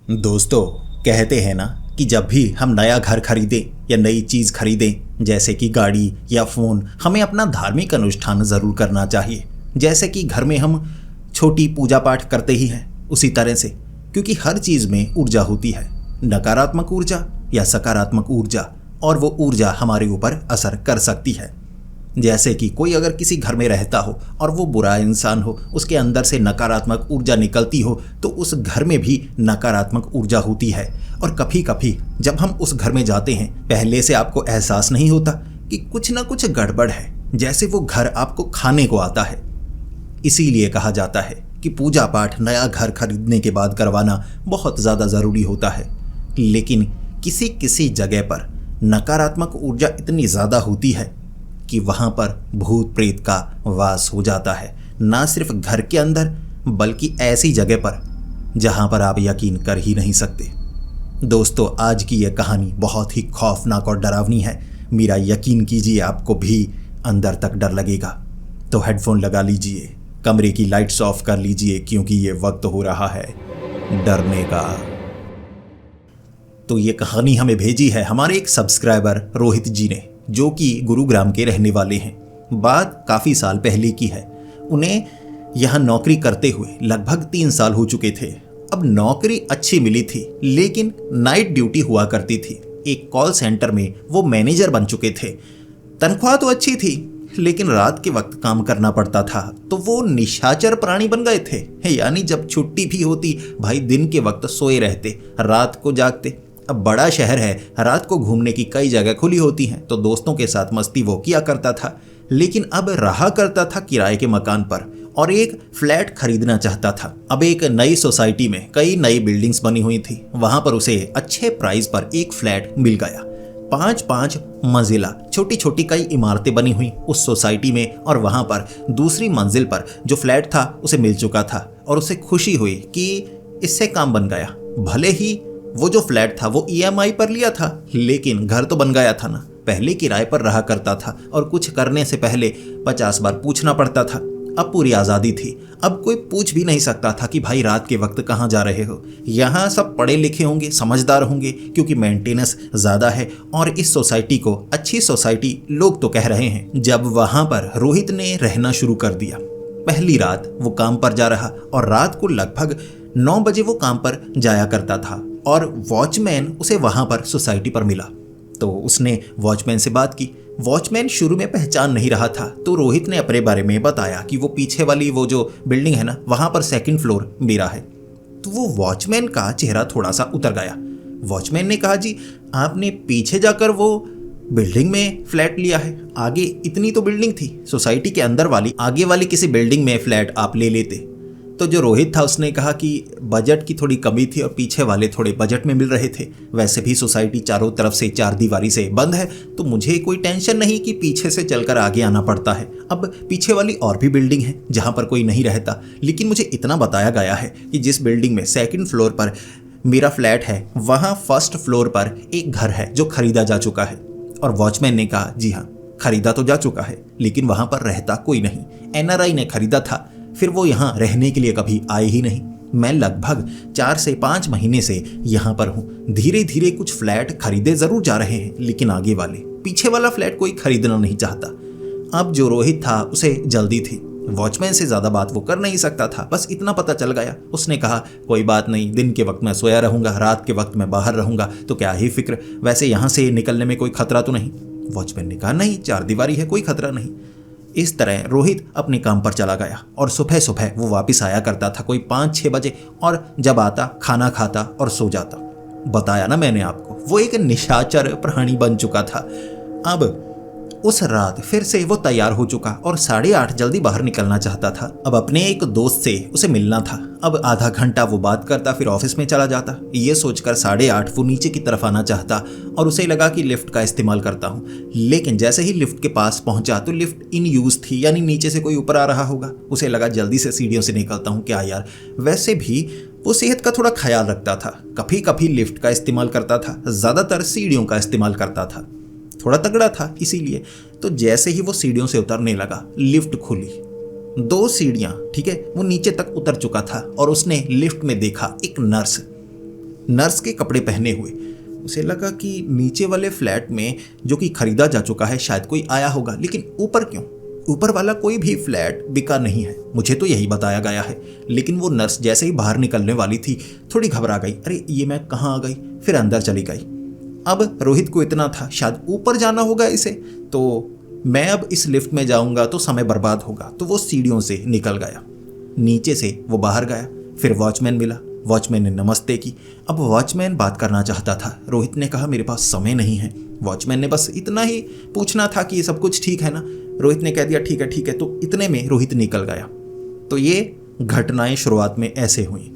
दोस्तों, कहते हैं ना कि जब भी हम नया घर खरीदें या नई चीज़ खरीदें जैसे कि गाड़ी या फ़ोन, हमें अपना धार्मिक अनुष्ठान ज़रूर करना चाहिए। जैसे कि घर में हम छोटी पूजा पाठ करते ही हैं उसी तरह से, क्योंकि हर चीज़ में ऊर्जा होती है, नकारात्मक ऊर्जा या सकारात्मक ऊर्जा, और वो ऊर्जा हमारे ऊपर असर कर सकती है। जैसे कि कोई अगर किसी घर में रहता हो और वो बुरा इंसान हो, उसके अंदर से नकारात्मक ऊर्जा निकलती हो, तो उस घर में भी नकारात्मक ऊर्जा होती है। और कभी कभी जब हम उस घर में जाते हैं, पहले से आपको एहसास नहीं होता कि कुछ ना कुछ गड़बड़ है, जैसे वो घर आपको खाने को आता है। इसीलिए कहा जाता है कि पूजा पाठ नया घर खरीदने के बाद करवाना बहुत ज़्यादा ज़रूरी होता है। लेकिन किसी किसी जगह पर नकारात्मक ऊर्जा इतनी ज़्यादा होती है कि वहाँ पर भूत प्रेत का वास हो जाता है, ना सिर्फ घर के अंदर बल्कि ऐसी जगह पर जहाँ पर आप यकीन कर ही नहीं सकते। दोस्तों, आज की यह कहानी बहुत ही खौफनाक और डरावनी है। मेरा यकीन कीजिए, आपको भी अंदर तक डर लगेगा। तो हेडफोन लगा लीजिए, कमरे की लाइट्स ऑफ कर लीजिए, क्योंकि ये वक्त हो रहा है डरने का। तो ये कहानी हमें भेजी है हमारे एक सब्सक्राइबर रोहित जी ने, जो कि गुरुग्राम के रहने वाले हैं। बात काफ़ी साल पहले की है। उन्हें यहाँ नौकरी करते हुए लगभग 3 साल हो चुके थे। अब नौकरी अच्छी मिली थी, लेकिन नाइट ड्यूटी हुआ करती थी। एक कॉल सेंटर में वो मैनेजर बन चुके थे। तनख्वाह तो अच्छी थी, लेकिन रात के वक्त काम करना पड़ता था, तो वो निशाचर प्राणी बन गए थे। यानी जब छुट्टी भी होती, भाई दिन के वक्त सोए रहते, रात को जागते। अब बड़ा शहर है, रात को घूमने की कई जगह खुली होती हैं, तो दोस्तों के साथ मस्ती वो किया करता था। लेकिन अब रहा करता था किराए के मकान पर और एक फ्लैट खरीदना चाहता था। अब एक नई सोसाइटी में कई नई बिल्डिंग्स बनी हुई थी, वहां पर उसे अच्छे प्राइस पर एक फ्लैट मिल गया। 5-5 मंजिला छोटी छोटी कई इमारतें बनी हुई उस सोसाइटी में, और वहां पर दूसरी मंजिल पर जो फ्लैट था उसे मिल चुका था और उसे खुशी हुई कि इससे काम बन गया। भले ही वो जो फ्लैट था वो EMI पर लिया था, लेकिन घर तो बन गया था ना। पहले किराए पर रहा करता था और कुछ करने से पहले 50 बार पूछना पड़ता था। अब पूरी आज़ादी थी, अब कोई पूछ भी नहीं सकता था कि भाई रात के वक्त कहाँ जा रहे हो। यहाँ सब पढ़े लिखे होंगे, समझदार होंगे, क्योंकि मेंटेनेंस ज़्यादा है और इस सोसाइटी को अच्छी सोसाइटी लोग तो कह रहे हैं। जब वहाँ पर रोहित ने रहना शुरू कर दिया, पहली रात वो काम पर जा रहा और रात को लगभग 9 बजे वो काम पर जाया करता था और वॉचमैन उसे वहाँ पर सोसाइटी पर मिला। तो उसने वॉचमैन से बात की। वॉचमैन शुरू में पहचान नहीं रहा था, तो रोहित ने अपने बारे में बताया कि वो पीछे वाली वो जो बिल्डिंग है ना, वहाँ पर 2nd फ्लोर मेरा है। तो वो वॉचमैन का चेहरा थोड़ा सा उतर गया। वॉचमैन ने कहा, जी आपने पीछे जाकर वो बिल्डिंग में फ्लैट लिया है, आगे इतनी तो बिल्डिंग थी, सोसाइटी के अंदर वाली आगे वाली किसी बिल्डिंग में फ्लैट आप ले लेते। तो जो रोहित था उसने कहा कि बजट की थोड़ी कमी थी और पीछे वाले थोड़े बजट में मिल रहे थे। वैसे भी सोसाइटी चारों तरफ से 4 दीवारी से बंद है, तो मुझे कोई टेंशन नहीं कि पीछे से चलकर आगे आना पड़ता है। अब पीछे वाली और भी बिल्डिंग है जहाँ पर कोई नहीं रहता, लेकिन मुझे इतना बताया गया है कि जिस बिल्डिंग में 2nd फ्लोर पर मेरा फ्लैट है, वहाँ 1st फ्लोर पर एक घर है जो खरीदा जा चुका है। और वॉचमैन ने कहा, जी हाँ खरीदा तो जा चुका है, लेकिन वहाँ पर रहता कोई नहीं। NRI ने खरीदा था, फिर वो यहाँ रहने के लिए कभी आए ही नहीं। मैं लगभग 4 से 5 महीने से यहाँ पर हूँ। धीरे धीरे कुछ फ्लैट खरीदे जरूर जा रहे हैं, लेकिन आगे वाले पीछे वाला फ्लैट कोई खरीदना नहीं चाहता। अब जो रोहित था उसे जल्दी थी, वॉचमैन से ज़्यादा बात वो कर नहीं सकता था, बस इतना पता चल गया। उसने कहा, कोई बात नहीं, दिन के वक्त मैं सोया रहूँगा, रात के वक्त मैं बाहर रहूँगा, तो क्या ही फिक्र, वैसे यहाँ से निकलने में कोई खतरा तो नहीं। वॉचमैन ने कहा, नहीं 4 दीवारी है, कोई खतरा नहीं। इस तरह रोहित अपने काम पर चला गया और सुबह सुबह वो वापस आया करता था कोई 5-6 बजे, और जब आता खाना खाता और सो जाता। बताया ना मैंने आपको, वो एक निशाचर प्राणी बन चुका था। अब उस रात फिर से वो तैयार हो चुका और 8:30 जल्दी बाहर निकलना चाहता था। अब अपने एक दोस्त से उसे मिलना था। अब आधा घंटा वो बात करता, फिर ऑफिस में चला जाता। ये सोचकर 8:30 वो नीचे की तरफ आना चाहता और उसे लगा कि लिफ्ट का इस्तेमाल करता हूँ। लेकिन जैसे ही लिफ्ट के पास पहुंचा तो लिफ्ट इन यूज थी, यानी नीचे से कोई ऊपर आ रहा होगा। उसे लगा जल्दी से सीढ़ियों से निकलता हूँ, क्या यार। वैसे भी वो सेहत का थोड़ा ख्याल रखता था, कभी कभी लिफ्ट का इस्तेमाल करता था, ज़्यादातर सीढ़ियों का इस्तेमाल करता था। थोड़ा तगड़ा था इसीलिए। तो जैसे ही वो सीढ़ियों से उतरने लगा, लिफ्ट खुली। 2 सीढ़ियां, ठीक है, वो नीचे तक उतर चुका था और उसने लिफ्ट में देखा एक नर्स। नर्स के कपड़े पहने हुए। उसे लगा कि नीचे वाले फ्लैट में जो कि खरीदा जा चुका है शायद कोई आया होगा, लेकिन ऊपर क्यों? ऊपर वाला कोई भी फ्लैट बिका नहीं है, मुझे तो यही बताया गया है। लेकिन वो नर्स जैसे ही बाहर निकलने वाली थी थोड़ी घबरा गई, अरे ये मैं कहाँ आ गई, फिर अंदर चली गई। अब रोहित को इतना था शायद ऊपर जाना होगा इसे, तो मैं अब इस लिफ्ट में जाऊंगा तो समय बर्बाद होगा, तो वो सीढ़ियों से निकल गया। नीचे से वो बाहर गया, फिर वॉचमैन मिला, वॉचमैन ने नमस्ते की। अब वॉचमैन बात करना चाहता था, रोहित ने कहा मेरे पास समय नहीं है। वॉचमैन ने बस इतना ही पूछना था कि ये सब कुछ ठीक है ना। रोहित ने कह दिया ठीक है ठीक है, तो इतने में रोहित निकल गया। तो ये घटनाएं शुरुआत में ऐसे हुई।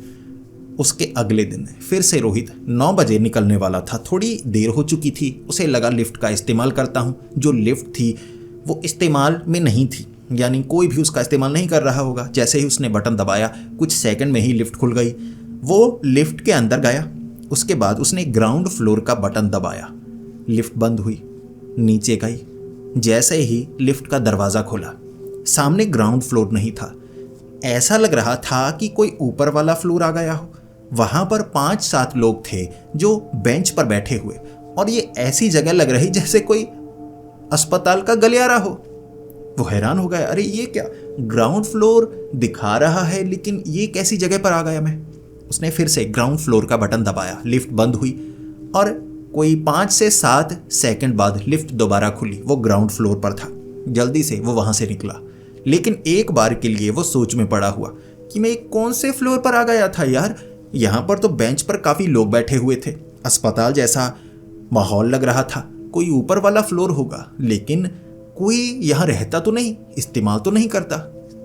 उसके अगले दिन फिर से रोहित 9 बजे निकलने वाला था, थोड़ी देर हो चुकी थी। उसे लगा लिफ्ट का इस्तेमाल करता हूँ। जो लिफ्ट थी वो इस्तेमाल में नहीं थी, यानी कोई भी उसका इस्तेमाल नहीं कर रहा होगा। जैसे ही उसने बटन दबाया कुछ सेकंड में ही लिफ्ट खुल गई। वो लिफ्ट के अंदर गया, उसके बाद उसने ग्राउंड फ्लोर का बटन दबाया, लिफ्ट बंद हुई, नीचे गई। जैसे ही लिफ्ट का दरवाज़ा खोला, सामने ग्राउंड फ्लोर नहीं था। ऐसा लग रहा था कि कोई ऊपर वाला फ्लोर आ गया हो। वहाँ पर 5-7 लोग थे जो बेंच पर बैठे हुए, और ये ऐसी जगह लग रही जैसे कोई अस्पताल का गलियारा हो। वो हैरान हो गया, अरे ये क्या, ग्राउंड फ्लोर दिखा रहा है लेकिन ये कैसी जगह पर आ गया मैं। उसने फिर से ग्राउंड फ्लोर का बटन दबाया, लिफ्ट बंद हुई, और कोई 5 से 7 सेकंड बाद लिफ्ट दोबारा खुली। वो ग्राउंड फ्लोर पर था। जल्दी से वो वहाँ से निकला, लेकिन एक बार के लिए वो सोच में पड़ा हुआ कि मैं कौन से फ्लोर पर आ गया था यार। यहाँ पर तो बेंच पर काफ़ी लोग बैठे हुए थे, अस्पताल जैसा माहौल लग रहा था। कोई ऊपर वाला फ्लोर होगा, लेकिन कोई यहाँ रहता तो नहीं, इस्तेमाल तो नहीं करता।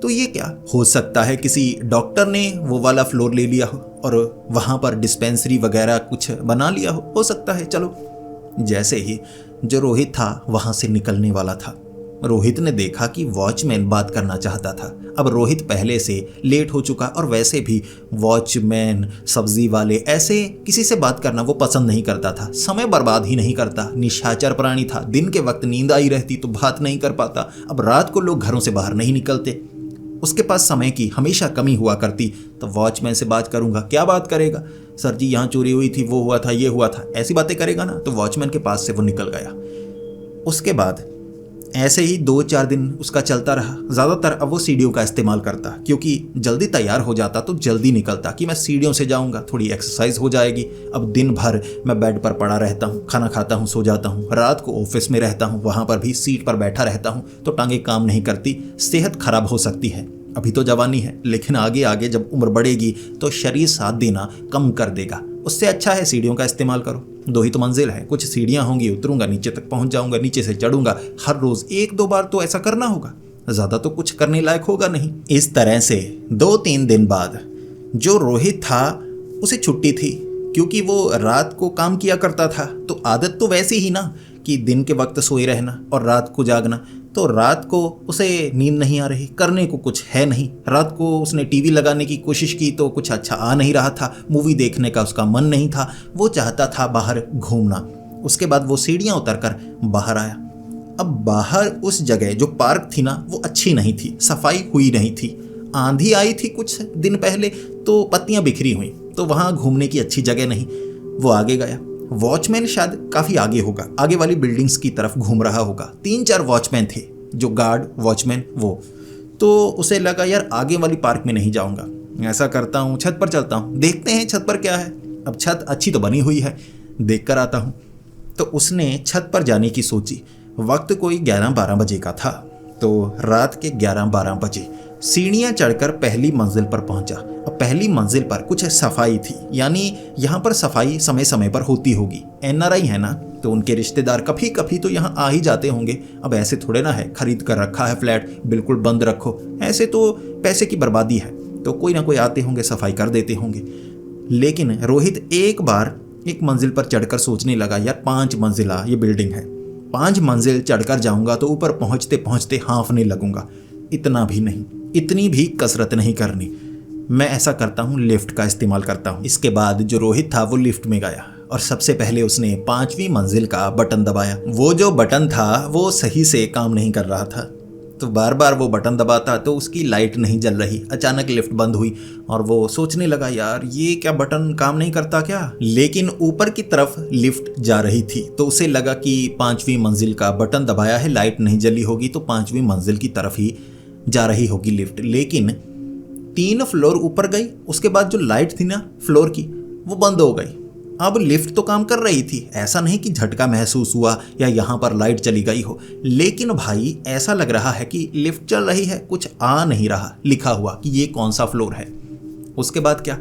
तो ये क्या हो सकता है, किसी डॉक्टर ने वो वाला फ्लोर ले लिया हो और वहाँ पर डिस्पेंसरी वगैरह कुछ बना लिया हो सकता है। चलो, जैसे ही जो रोहित था वहाँ से निकलने वाला था, रोहित ने देखा कि वॉचमैन बात करना चाहता था। अब रोहित पहले से लेट हो चुका, और वैसे भी वॉचमैन, सब्जी वाले, ऐसे किसी से बात करना वो पसंद नहीं करता था। समय बर्बाद ही नहीं करता, निशाचर प्राणी था। दिन के वक्त नींद आई रहती तो बात नहीं कर पाता। अब रात को लोग घरों से बाहर नहीं निकलते, उसके पास समय की हमेशा कमी हुआ करती। तो वॉचमैन से बात करूंगा, क्या बात करेगा? सर जी यहाँ चोरी हुई थी, वो हुआ था, ये हुआ था, ऐसी बातें करेगा ना। तो वॉचमैन के पास से वो निकल गया। उसके बाद ऐसे ही 2-4 दिन उसका चलता रहा। ज़्यादातर अब वो सीढ़ियों का इस्तेमाल करता, क्योंकि जल्दी तैयार हो जाता तो जल्दी निकलता कि मैं सीढ़ियों से जाऊंगा, थोड़ी एक्सरसाइज हो जाएगी। अब दिन भर मैं बेड पर पड़ा रहता हूँ, खाना खाता हूँ, सो जाता हूँ। रात को ऑफिस में रहता हूँ, वहाँ पर भी सीट पर बैठा रहता हूँ, तो टांगें काम नहीं करती, सेहत खराब हो सकती है। अभी तो जवानी है, लेकिन आगे आगे जब उम्र बढ़ेगी तो शरीर साथ देना कम कर देगा। उससे अच्छा है सीढ़ियों का इस्तेमाल करो। 2 ही तो मंजिल है, कुछ सीढ़ियाँ होंगी, उतरूंगा, नीचे तक पहुंच जाऊंगा, नीचे से चढ़ूंगा। हर रोज 1-2 बार तो ऐसा करना होगा, ज़्यादा तो कुछ करने लायक होगा नहीं। इस तरह से 2-3 दिन बाद जो रोहित था उसे छुट्टी थी, क्योंकि वो रात को काम किया करता था। तो आदत तो वैसी ही ना कि दिन के वक्त सोए रहना और रात को जागना। तो रात को उसे नींद नहीं आ रही, करने को कुछ है नहीं। रात को उसने टीवी लगाने की कोशिश की तो कुछ अच्छा आ नहीं रहा था, मूवी देखने का उसका मन नहीं था, वो चाहता था बाहर घूमना। उसके बाद वो सीढ़ियाँ उतरकर बाहर आया। अब बाहर उस जगह जो पार्क थी ना, वो अच्छी नहीं थी, सफाई हुई नहीं थी। आंधी आई थी कुछ दिन पहले तो पत्तियाँ बिखरी हुई, तो वहाँ घूमने की अच्छी जगह नहीं। वो आगे गया। वॉचमैन शायद काफ़ी आगे होगा, आगे वाली बिल्डिंग्स की तरफ घूम रहा होगा। 3-4 वॉचमैन थे, जो गार्ड वॉचमैन वो। तो उसे लगा यार आगे वाली पार्क में नहीं जाऊंगा, ऐसा करता हूँ छत पर चलता हूँ, देखते हैं छत पर क्या है। अब छत अच्छी तो बनी हुई है, देख कर आता हूँ। तो उसने छत पर जाने की सोची। वक्त कोई 11-12 बजे का था। तो रात के 11-12 बजे सीढ़ियाँ चढ़कर पहली मंजिल पर पहुंचा। अब पहली मंजिल पर कुछ सफाई थी, यानी यहाँ पर सफाई समय समय पर होती होगी। एनआरआई है ना, तो उनके रिश्तेदार कभी कभी तो यहाँ आ ही जाते होंगे। अब ऐसे थोड़े ना है खरीद कर रखा है फ्लैट, बिल्कुल बंद रखो, ऐसे तो पैसे की बर्बादी है। तो कोई ना कोई आते होंगे, सफाई कर देते होंगे। लेकिन रोहित एक बार एक मंजिल पर चढ़कर सोचने लगा, यार 5 मंजिला ये बिल्डिंग है, 5 मंजिल चढ़कर जाऊंगा तो ऊपर पहुंचते पहुंचते हाँफने लगूंगा। इतना भी नहीं, इतनी भी कसरत नहीं करनी। मैं ऐसा करता हूँ, लिफ्ट का इस्तेमाल करता हूँ। इसके बाद जो रोहित था वो लिफ्ट में गया और सबसे पहले उसने 5वीं मंजिल का बटन दबाया। वो जो बटन था वो सही से काम नहीं कर रहा था। तो बार बार वो बटन दबाता तो उसकी लाइट नहीं जल रही। अचानक लिफ्ट बंद हुई और वो सोचने लगा, यार ये क्या बटन काम नहीं करता क्या। लेकिन ऊपर की तरफ लिफ्ट जा रही थी तो उसे लगा कि 5वीं मंजिल का बटन दबाया है, लाइट नहीं जली होगी तो 5वीं मंजिल की तरफ ही जा रही होगी लिफ्ट। लेकिन 3 फ्लोर ऊपर गई, उसके बाद जो लाइट थी ना फ्लोर की वो बंद हो गई। अब लिफ्ट तो काम कर रही थी, ऐसा नहीं कि झटका महसूस हुआ या यहाँ पर लाइट चली गई हो। लेकिन भाई ऐसा लग रहा है कि लिफ्ट चल रही है, कुछ आ नहीं रहा लिखा हुआ कि ये कौन सा फ्लोर है। उसके बाद क्या,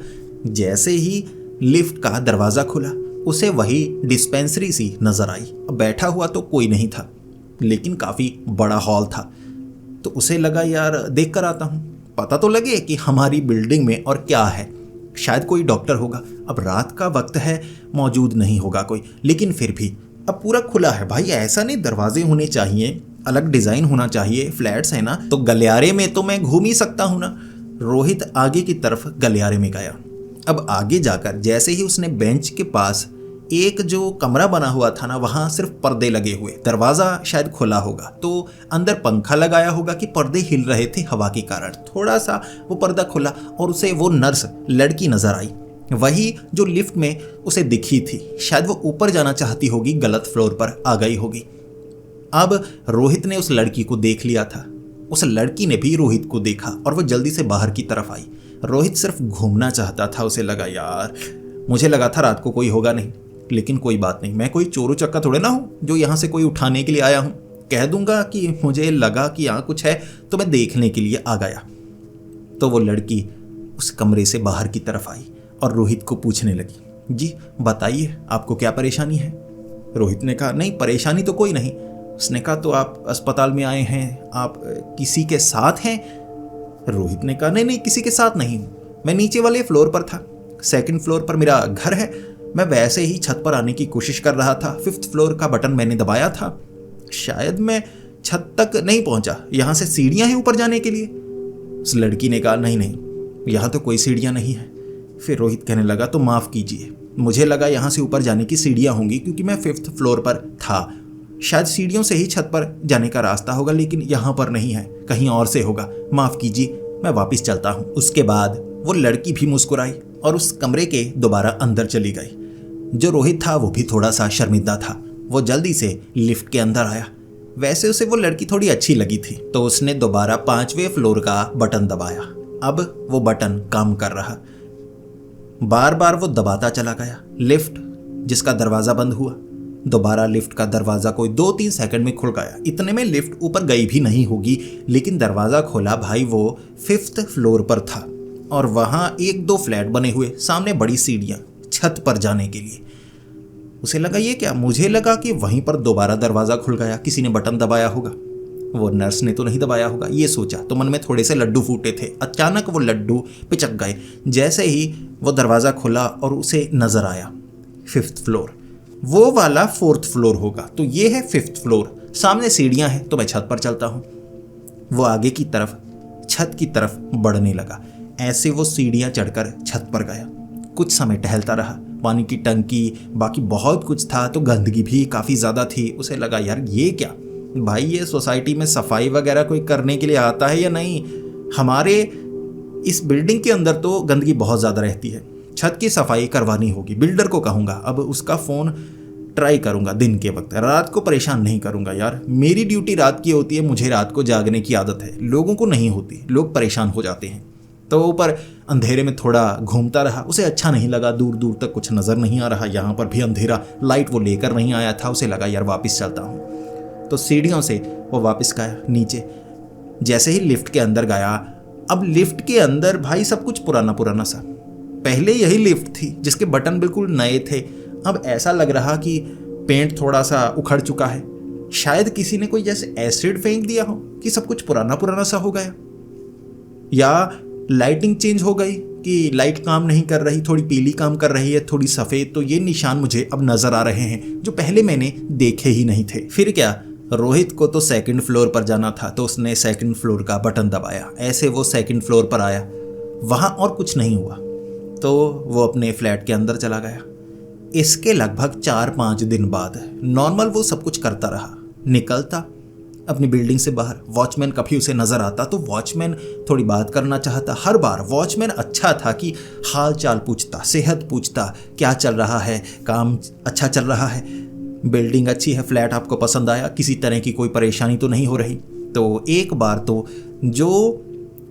जैसे ही लिफ्ट का दरवाज़ा खुला उसे वही डिस्पेंसरी सी नज़र आई। अब बैठा हुआ तो कोई नहीं था लेकिन काफ़ी बड़ा हॉल था। तो उसे लगा यार देख कर आता हूँ, पता तो लगे कि हमारी बिल्डिंग में और क्या है। शायद कोई डॉक्टर होगा, अब रात का वक्त है, मौजूद नहीं होगा कोई। लेकिन फिर भी अब पूरा खुला है भाई, ऐसा नहीं दरवाजे होने चाहिए, अलग डिज़ाइन होना चाहिए। फ्लैट्स है ना तो गलियारे में तो मैं घूम ही सकता हूँ ना। रोहित आगे की तरफ गलियारे में गया। अब आगे जाकर जैसे ही उसने बेंच के पास एक जो कमरा बना हुआ था ना, वहाँ सिर्फ पर्दे लगे हुए, दरवाज़ा शायद खुला होगा तो अंदर पंखा लगाया होगा कि पर्दे हिल रहे थे हवा के कारण। थोड़ा सा वो पर्दा खुला और उसे वो नर्स लड़की नज़र आई, वही जो लिफ्ट में उसे दिखी थी। शायद वो ऊपर जाना चाहती होगी, गलत फ्लोर पर आ गई होगी। अब रोहित ने उस लड़की को देख लिया था, उस लड़की ने भी रोहित को देखा और वो जल्दी से बाहर की तरफ आई। रोहित सिर्फ घूमना चाहता था। उसे लगा यार, मुझे लगा था रात को कोई होगा नहीं, लेकिन कोई बात नहीं, मैं कोई चोरू चक्का थोड़े ना हूँ जो यहाँ से कोई उठाने के लिए आया हूँ। कह दूंगा कि मुझे लगा कि यहाँ कुछ है तो मैं देखने के लिए आ गया। तो वो लड़की उस कमरे से बाहर की तरफ आई और रोहित को पूछने लगी, जी बताइए आपको क्या परेशानी है। रोहित ने कहा, नहीं परेशानी तो कोई नहीं। उसने कहा, तो आप अस्पताल में आए हैं, आप किसी के साथ हैं। रोहित ने कहा, नहीं नहीं किसी के साथ नहीं हूँ, मैं नीचे वाले फ्लोर पर था, 2nd फ्लोर पर मेरा घर है। मैं वैसे ही छत पर आने की कोशिश कर रहा था, 5th फ्लोर का बटन मैंने दबाया था, शायद मैं छत तक नहीं पहुंचा, यहाँ से सीढ़ियाँ हैं ऊपर जाने के लिए। उस लड़की ने कहा, नहीं नहीं यहाँ तो कोई सीढ़ियाँ नहीं है। फिर रोहित कहने लगा, तो माफ़ कीजिए, मुझे लगा यहाँ से ऊपर जाने की सीढ़ियाँ होंगी क्योंकि मैं 5th फ्लोर पर था, शायद सीढ़ियों से ही छत पर जाने का रास्ता होगा, लेकिन यहाँ पर नहीं है, कहीं और से होगा, माफ़ कीजिए, मैं वापस चलता हूँ। उसके बाद वो लड़की भी मुस्कुराई और उस कमरे के दोबारा अंदर चली गई। जो रोहित था वो भी थोड़ा सा शर्मिंदा था, वो जल्दी से लिफ्ट के अंदर आया। वैसे उसे वो लड़की थोड़ी अच्छी लगी थी तो उसने दोबारा 5वें फ्लोर का बटन दबाया। अब वो बटन काम कर रहा, बार बार वो दबाता चला गया। लिफ्ट जिसका दरवाज़ा बंद हुआ, दोबारा लिफ्ट का दरवाज़ा कोई 2-3 सेकंड में खुल गया। इतने में लिफ्ट ऊपर गई भी नहीं होगी, लेकिन दरवाज़ा खोला भाई, वो 5th फ्लोर पर था और वहाँ 1-2 फ्लैट बने हुए, सामने बड़ी सीढ़ियाँ छत पर जाने के लिए। उसे लगा ये क्या, मुझे लगा कि वहीं पर दोबारा दरवाज़ा खुल गया, किसी ने बटन दबाया होगा, वो नर्स ने तो नहीं दबाया होगा, ये सोचा तो मन में थोड़े से लड्डू फूटे थे। अचानक वो लड्डू पिचक गए जैसे ही वो दरवाज़ा खुला और उसे नज़र आया 5th फ्लोर, वो वाला 4th फ्लोर होगा, तो ये है 5th फ्लोर, सामने सीढ़ियाँ हैं तो मैं छत पर चलता हूँ। वो आगे की तरफ छत की तरफ बढ़ने लगा। ऐसे वो सीढ़ियाँ चढ़कर छत पर गया, कुछ समय टहलता रहा। पानी की टंकी, बाकी बहुत कुछ था, तो गंदगी भी काफ़ी ज़्यादा थी। उसे लगा यार ये क्या भाई, ये सोसाइटी में सफाई वगैरह कोई करने के लिए आता है या नहीं। हमारे इस बिल्डिंग के अंदर तो गंदगी बहुत ज़्यादा रहती है, छत की सफाई करवानी होगी। बिल्डर को कहूँगा, अब उसका फ़ोन ट्राई करूँगा दिन के वक्त, रात को परेशान नहीं करूँगा यार, मेरी ड्यूटी रात की होती है, मुझे रात को जागने की आदत है, लोगों को नहीं होती, लोग परेशान हो जाते हैं। तो ऊपर अंधेरे में थोड़ा घूमता रहा, उसे अच्छा नहीं लगा, दूर दूर तक कुछ नज़र नहीं आ रहा, यहाँ पर भी अंधेरा, लाइट वो लेकर नहीं आया था। उसे लगा यार वापस चलता हूँ, तो सीढ़ियों से वो वापस गया नीचे। जैसे ही लिफ्ट के अंदर गया, अब लिफ्ट के अंदर भाई सब कुछ पुराना पुराना सा। पहले यही लिफ्ट थी जिसके बटन बिल्कुल नए थे, अब ऐसा लग रहा कि पेंट थोड़ा सा उखड़ चुका है, शायद किसी ने कोई जैसे एसिड फेंक दिया हो कि सब कुछ पुराना पुराना सा हो गया, या लाइटिंग चेंज हो गई कि लाइट काम नहीं कर रही, थोड़ी पीली काम कर रही है, थोड़ी सफ़ेद। तो ये निशान मुझे अब नज़र आ रहे हैं जो पहले मैंने देखे ही नहीं थे। फिर क्या, रोहित को तो 2nd फ्लोर पर जाना था तो उसने 2nd फ्लोर का बटन दबाया। ऐसे वो 2nd फ्लोर पर आया, वहाँ और कुछ नहीं हुआ तो वो अपने फ्लैट के अंदर चला गया। इसके लगभग 4-5 दिन बाद नॉर्मल वो सब कुछ करता रहा, निकलता, अपनी बिल्डिंग से बाहर। वॉचमैन कभी उसे नजर आता तो वॉचमैन थोड़ी बात करना चाहता। हर बार वॉचमैन अच्छा था कि हाल चाल पूछता, सेहत पूछता, क्या चल रहा है, काम अच्छा चल रहा है, बिल्डिंग अच्छी है, फ्लैट आपको पसंद आया, किसी तरह की कोई परेशानी तो नहीं हो रही। तो एक बार तो जो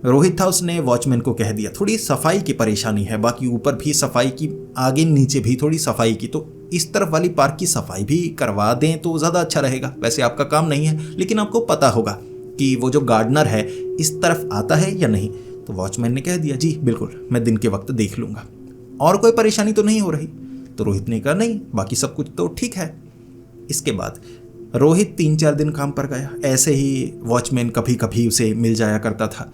रोहित था उसने वॉचमैन को कह दिया थोड़ी सफाई की परेशानी है, बाकी ऊपर भी सफाई की, आगे नीचे भी थोड़ी सफाई की, तो इस तरफ वाली पार्क की सफाई भी करवा दें तो ज़्यादा अच्छा रहेगा। वैसे आपका काम नहीं है, लेकिन आपको पता होगा कि वो जो गार्डनर है इस तरफ आता है या नहीं। तो वॉचमैन ने कह दिया जी बिल्कुल, मैं दिन के वक्त देख लूँगा। और कोई परेशानी तो नहीं हो रही? तो रोहित ने कहा नहीं, बाकी सब कुछ तो ठीक है। इसके बाद रोहित 3-4 दिन काम पर गया। ऐसे ही वॉचमैन कभी कभी उसे मिल जाया करता था।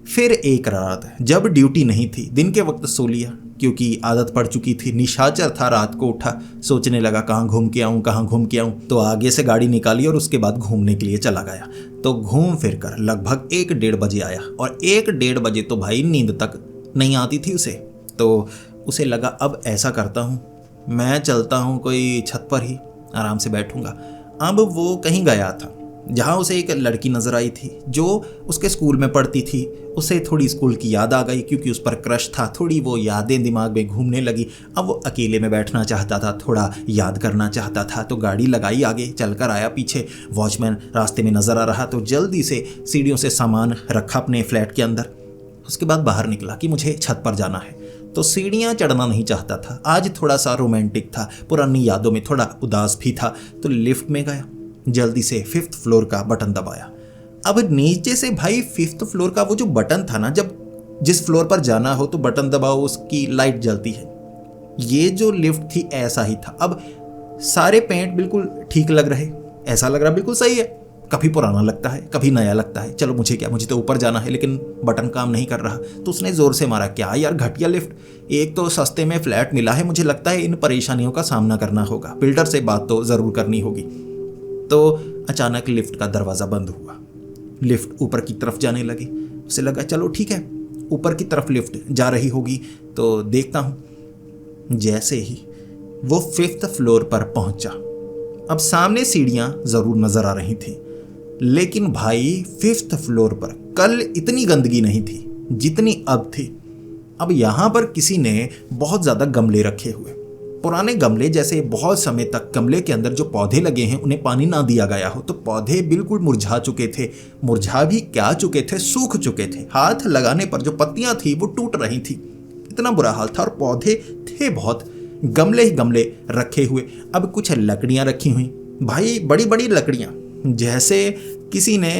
फिर एक रात जब ड्यूटी नहीं थी, दिन के वक्त सो लिया क्योंकि आदत पड़ चुकी थी। निशाचर था, रात को उठा, सोचने लगा कहाँ घूम के आऊँ, कहाँ घूम के आऊँ। तो आगे से गाड़ी निकाली और उसके बाद घूमने के लिए चला गया। तो घूम फिर कर लगभग 1-1:30 बजे आया और 1-1:30 बजे तो भाई नींद तक नहीं आती थी उसे। तो उसे लगा अब ऐसा करता हूँ, मैं चलता हूँ कोई छत पर ही आराम से बैठूंगा। अब वो कहीं गया था जहाँ उसे एक लड़की नजर आई थी जो उसके स्कूल में पढ़ती थी। उसे थोड़ी स्कूल की याद आ गई क्योंकि उस पर क्रश था। थोड़ी वो यादें दिमाग में घूमने लगी। अब वो अकेले में बैठना चाहता था, थोड़ा याद करना चाहता था। तो गाड़ी लगाई, आगे चलकर आया, पीछे वॉचमैन रास्ते में नजर आ रहा। तो जल्दी से सीढ़ियों से सामान रखा अपने फ्लैट के अंदर। उसके बाद बाहर निकला कि मुझे छत पर जाना है। तो सीढ़ियाँ चढ़ना नहीं चाहता था, आज थोड़ा सा रोमांटिक था, पुरानी यादों में थोड़ा उदास भी था। तो लिफ्ट में गया, जल्दी से 5th फ्लोर का बटन दबाया। अब नीचे से भाई 5th फ्लोर का वो जो बटन था ना, जब जिस फ्लोर पर जाना हो तो बटन दबाओ, उसकी लाइट जलती है। ये जो लिफ्ट थी ऐसा ही था। अब सारे पेंट बिल्कुल ठीक लग रहे, ऐसा लग रहा बिल्कुल सही है। कभी पुराना लगता है, कभी नया लगता है। चलो मुझे क्या, मुझे तो ऊपर जाना है, लेकिन बटन काम नहीं कर रहा। तो उसने जोर से मारा। क्या यार घटिया लिफ्ट, एक तो सस्ते में फ्लैट मिला है, मुझे लगता है इन परेशानियों का सामना करना होगा, बिल्डर से बात तो जरूर करनी होगी। तो अचानक लिफ्ट का दरवाज़ा बंद हुआ, लिफ्ट ऊपर की तरफ जाने लगी। उसे लगा चलो ठीक है, ऊपर की तरफ लिफ्ट जा रही होगी तो देखता हूँ। जैसे ही वो 5th फ्लोर पर पहुंचा, अब सामने सीढ़ियाँ ज़रूर नज़र आ रही थी, लेकिन भाई 5th फ्लोर पर कल इतनी गंदगी नहीं थी जितनी अब थी। अब यहाँ पर किसी ने बहुत ज़्यादा गमले रखे हुए, पुराने गमले, जैसे बहुत समय तक गमले के अंदर जो पौधे लगे हैं उन्हें पानी ना दिया गया हो, तो पौधे बिल्कुल मुरझा चुके थे। मुरझा भी क्या चुके थे, सूख चुके थे। हाथ लगाने पर जो पत्तियां थी वो टूट रही थी, इतना बुरा हाल था। और पौधे थे बहुत, गमले ही गमले रखे हुए। अब कुछ लकड़ियां रखी हुई, भाई बड़ी बड़ी लकड़ियां, जैसे किसी ने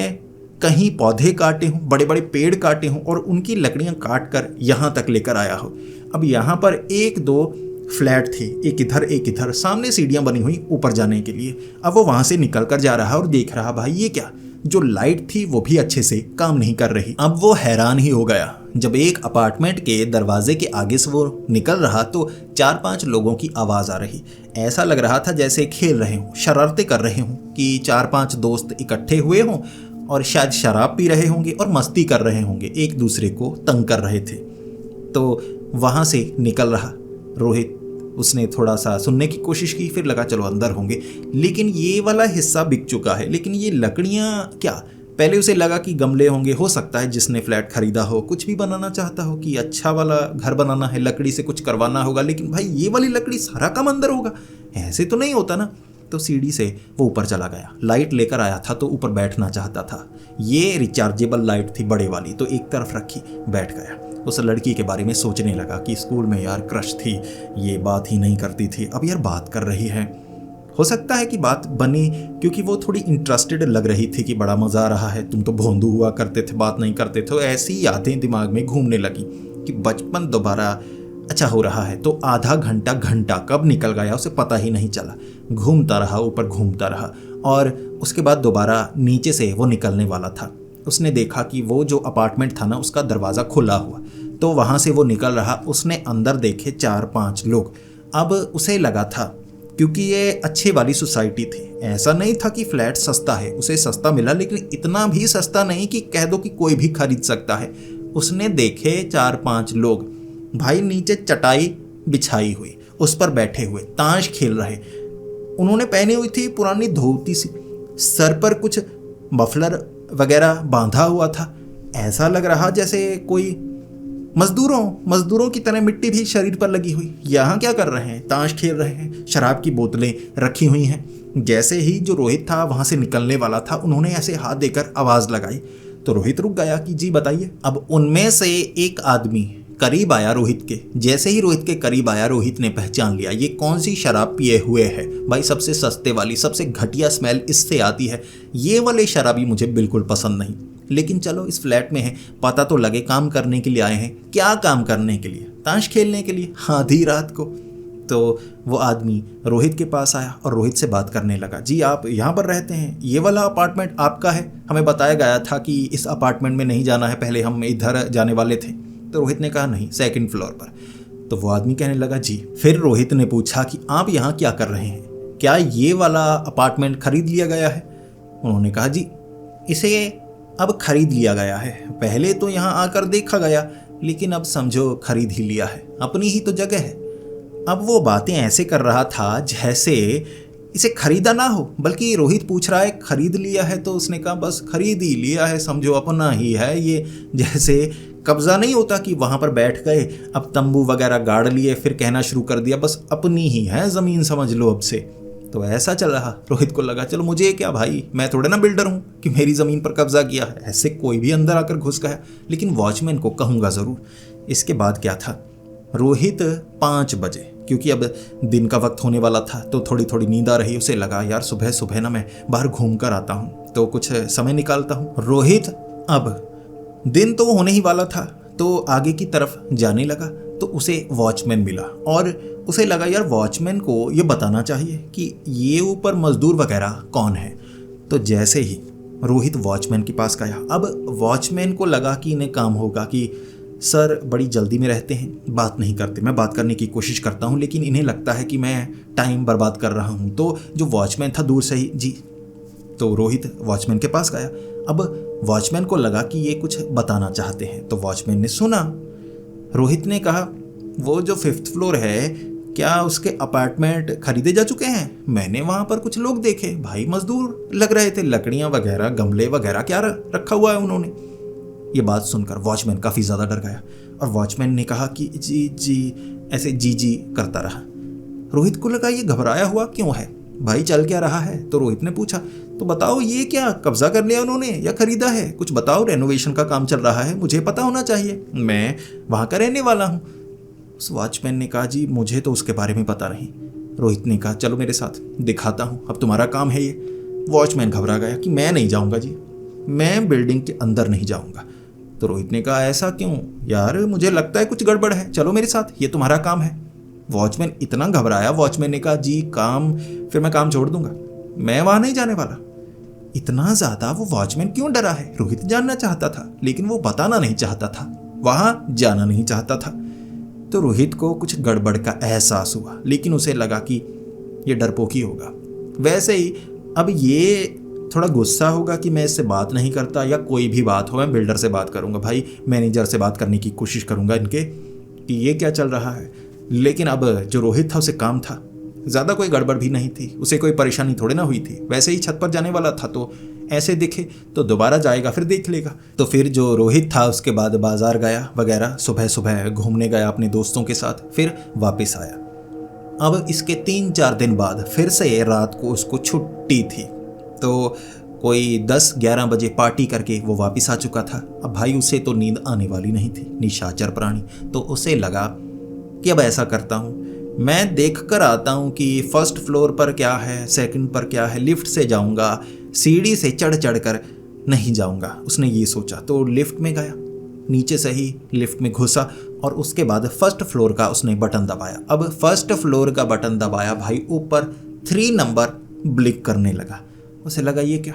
कहीं पौधे काटे हों, बड़े बड़े पेड़ काटे हों और उनकी लकड़ियां काट कर यहाँ तक लेकर आया हो। अब यहाँ पर 1-2 फ्लैट थे, एक इधर एक इधर, सामने सीढ़ियां बनी हुई ऊपर जाने के लिए। अब वो वहां से निकल कर जा रहा और देख रहा भाई ये क्या, जो लाइट थी वो भी अच्छे से काम नहीं कर रही। अब वो हैरान ही हो गया जब एक अपार्टमेंट के दरवाजे के आगे से वो निकल रहा तो 4-5 लोगों की आवाज आ रही। ऐसा लग रहा था जैसे खेल रहे हों, शरारतें कर रहे हों, कि 4-5 दोस्त इकट्ठे हुए हों और शायद शराब पी रहे होंगे और मस्ती कर रहे होंगे, एक दूसरे को तंग कर रहे थे। तो वहां से निकल रहा रोहित, उसने थोड़ा सा सुनने की कोशिश की, फिर लगा चलो अंदर होंगे, लेकिन ये वाला हिस्सा बिक चुका है। लेकिन ये लकड़ियां क्या, पहले उसे लगा कि गमले होंगे, हो सकता है जिसने फ्लैट खरीदा हो कुछ भी बनाना चाहता हो कि अच्छा वाला घर बनाना है, लकड़ी से कुछ करवाना होगा, लेकिन भाई ये वाली लकड़ी सारा काम अंदर होगा, ऐसे तो नहीं होता ना। तो सीढ़ी से वो ऊपर चला गया, लाइट लेकर आया था तो ऊपर बैठना चाहता था। ये रिचार्जेबल लाइट थी बड़े वाली, तो एक तरफ रखी, बैठ गया। उस लड़की के बारे में सोचने लगा कि स्कूल में यार क्रश थी, ये बात ही नहीं करती थी, अब यार बात कर रही है। हो सकता है कि बात बनी क्योंकि वो थोड़ी इंटरेस्टेड लग रही थी कि बड़ा मज़ा आ रहा है, तुम तो भोंदू हुआ करते थे, बात नहीं करते थे। ऐसी यादें दिमाग में घूमने लगी कि बचपन दोबारा अच्छा हो रहा है। तो आधा घंटा कब निकल गया उसे पता ही नहीं चला। घूमता रहा, ऊपर घूमता रहा और उसके बाद दोबारा नीचे से वो निकलने वाला था। उसने देखा कि वो जो अपार्टमेंट था ना उसका दरवाज़ा खुला हुआ, तो वहाँ से वो निकल रहा। उसने अंदर देखे 4-5 लोग। अब उसे लगा था क्योंकि ये अच्छे वाली सोसाइटी थी, ऐसा नहीं था कि फ्लैट सस्ता है, उसे सस्ता मिला, लेकिन इतना भी सस्ता नहीं कि कह दो कि कोई भी खरीद सकता है। उसने देखे 4-5 लोग, भाई नीचे चटाई बिछाई हुई, उस पर बैठे हुए ताश खेल रहे। उन्होंने पहनी हुई थी पुरानी धोती सी, सर पर कुछ मफलर वगैरह बांधा हुआ था। ऐसा लग रहा जैसे कोई मजदूरों की तरह मिट्टी भी शरीर पर लगी हुई। यहाँ क्या कर रहे हैं? ताश खेल रहे हैं। शराब की बोतलें रखी हुई हैं। जैसे ही जो रोहित था वहाँ से निकलने वाला था, उन्होंने ऐसे हाथ देकर आवाज़ लगाई तो रोहित रुक गया कि जी बताइए। अब उनमें से एक आदमी करीब आया रोहित के। जैसे ही रोहित के करीब आया, रोहित ने पहचान लिया ये कौन सी शराब पिए हुए है। भाई सबसे सस्ते वाली, सबसे घटिया स्मेल इससे आती है। ये वाले शराबी मुझे बिल्कुल पसंद नहीं। लेकिन चलो इस फ्लैट में है, पता तो लगे काम करने के लिए आए हैं। क्या काम करने के लिए? ताश खेलने के लिए, आधी रात को। तो वो आदमी रोहित के पास आया और रोहित से बात करने लगा। जी आप यहाँ पर रहते हैं? ये वाला अपार्टमेंट आपका है? हमें बताया गया था कि इस अपार्टमेंट में नहीं जाना है, पहले हम इधर जाने वाले थे। तो रोहित ने कहा नहीं, सेकंड फ्लोर पर। तो वो आदमी कहने लगा जी। फिर रोहित ने पूछा कि आप यहाँ क्या कर रहे हैं? क्या ये वाला अपार्टमेंट खरीद लिया गया है? उन्होंने कहा जी इसे अब खरीद लिया गया है। पहले तो यहाँ आकर देखा गया, लेकिन अब समझो खरीद ही लिया है। अपनी ही तो जगह है। अब वो बातें ऐसे कर रहा था जैसे इसे खरीदा ना हो, बल्कि रोहित पूछ रहा है खरीद लिया है, तो उसने कहा बस खरीद ही लिया है, समझो अपना ही है ये। जैसे कब्जा नहीं होता कि वहाँ पर बैठ गए, अब तंबू वगैरह गाड़ लिए, फिर कहना शुरू कर दिया बस अपनी ही है ज़मीन, समझ लो अब से। तो ऐसा चल रहा। रोहित को लगा चलो मुझे क्या भाई, मैं थोड़े ना बिल्डर हूँ कि मेरी ज़मीन पर कब्जा किया है। ऐसे कोई भी अंदर आकर घुस गया, लेकिन वॉचमैन को कहूँगा ज़रूर। इसके बाद क्या था, रोहित 5 बजे, क्योंकि अब दिन का वक्त होने वाला था, तो थोड़ी थोड़ी नींद आ रही। उसे लगा यार सुबह सुबह ना मैं बाहर घूम कर आता हूँ, तो कुछ समय निकालता हूँ। रोहित अब दिन तो होने ही वाला था, तो आगे की तरफ जाने लगा तो उसे वॉचमैन मिला और उसे लगा यार वॉचमैन को ये बताना चाहिए कि ये ऊपर मजदूर वगैरह कौन है। तो जैसे ही रोहित वॉचमैन के पास गया, अब वॉचमैन को लगा कि इन्हें काम होगा कि सर बड़ी जल्दी में रहते हैं, बात नहीं करते। मैं बात करने की कोशिश करता हूँ, लेकिन इन्हें लगता है कि मैं टाइम बर्बाद कर रहा हूँ। तो जो वॉचमैन था दूर से ही जी। तो रोहित वॉचमैन के पास गया। अब वॉचमैन को लगा कि ये कुछ बताना चाहते हैं, तो वॉचमैन ने सुना। रोहित ने कहा वो जो 5th फ्लोर है, क्या उसके अपार्टमेंट खरीदे जा चुके हैं? मैंने वहाँ पर कुछ लोग देखे, भाई मजदूर लग रहे थे, लकड़ियाँ वगैरह, गमले वगैरह क्या रखा हुआ है उन्होंने। ये बात सुनकर वॉचमैन काफ़ी ज़्यादा डर गया और वॉचमैन ने कहा कि जी जी, ऐसे जी जी करता रहा। रोहित को लगा ये घबराया हुआ क्यों है, भाई चल क्या रहा है। तो रोहित ने पूछा तो बताओ ये क्या कब्जा कर लिया उन्होंने या खरीदा है? कुछ बताओ, रेनोवेशन का काम चल रहा है, मुझे पता होना चाहिए, मैं वहाँ का रहने वाला हूँ। उस वॉचमैन ने कहा जी मुझे तो उसके बारे में पता नहीं। रोहित ने कहा चलो मेरे साथ, दिखाता हूँ, अब तुम्हारा काम है ये। वॉचमैन घबरा गया कि मैं नहीं जाऊँगा जी, मैं बिल्डिंग के अंदर नहीं जाऊँगा। तो रोहित ने कहा ऐसा क्यों? यार मुझे लगता है कुछ गड़बड़ है, चलो मेरे साथ, ये तुम्हारा काम है। वॉचमैन इतना घबराया, वॉचमैन ने कहा जी काम, फिर मैं काम छोड़ दूंगा, मैं वहाँ नहीं जाने वाला। इतना ज़्यादा वो वॉचमैन क्यों डरा है? रोहित जानना चाहता था, लेकिन वो बताना नहीं चाहता था, वहाँ जाना नहीं चाहता था। तो रोहित को कुछ गड़बड़ का एहसास हुआ, लेकिन उसे लगा कि ये डरपोक ही होगा। वैसे ही अब ये थोड़ा गुस्सा होगा कि मैं इससे बात नहीं करता, या कोई भी बात हो मैं बिल्डर से बात करूंगा, भाई मैनेजर से बात करने की कोशिश करूंगा इनके कि ये क्या चल रहा है। लेकिन अब जो रोहित था उसे काम था, ज़्यादा कोई गड़बड़ भी नहीं थी, उसे कोई परेशानी थोड़ी ना हुई थी। वैसे ही छत पर जाने वाला था, तो ऐसे दिखे तो दोबारा जाएगा, फिर देख लेगा। तो फिर जो रोहित था उसके बाद बाजार गया वगैरह, सुबह सुबह घूमने गया अपने दोस्तों के साथ, फिर वापस आया। अब इसके 3-4 दिन बाद फिर से रात को उसको छुट्टी थी, तो कोई 10-11 बजे पार्टी करके वो वापस आ चुका था। अब भाई उसे तो नींद आने वाली नहीं थी, निशाचर प्राणी। तो उसे लगा कि अब ऐसा करता हूँ, मैं देख कर आता हूँ कि 1st फ्लोर पर क्या है, 2nd पर क्या है, लिफ्ट से जाऊँगा, सीढ़ी से चढ़ चढ़ कर नहीं जाऊँगा। उसने ये सोचा, तो लिफ्ट में गया, नीचे से ही लिफ्ट में घुसा और उसके बाद 1st फ्लोर का उसने बटन दबाया। अब 1st फ्लोर का बटन दबाया, भाई ऊपर 3 नंबर ब्लिक करने लगा। उसे लगा ये क्या,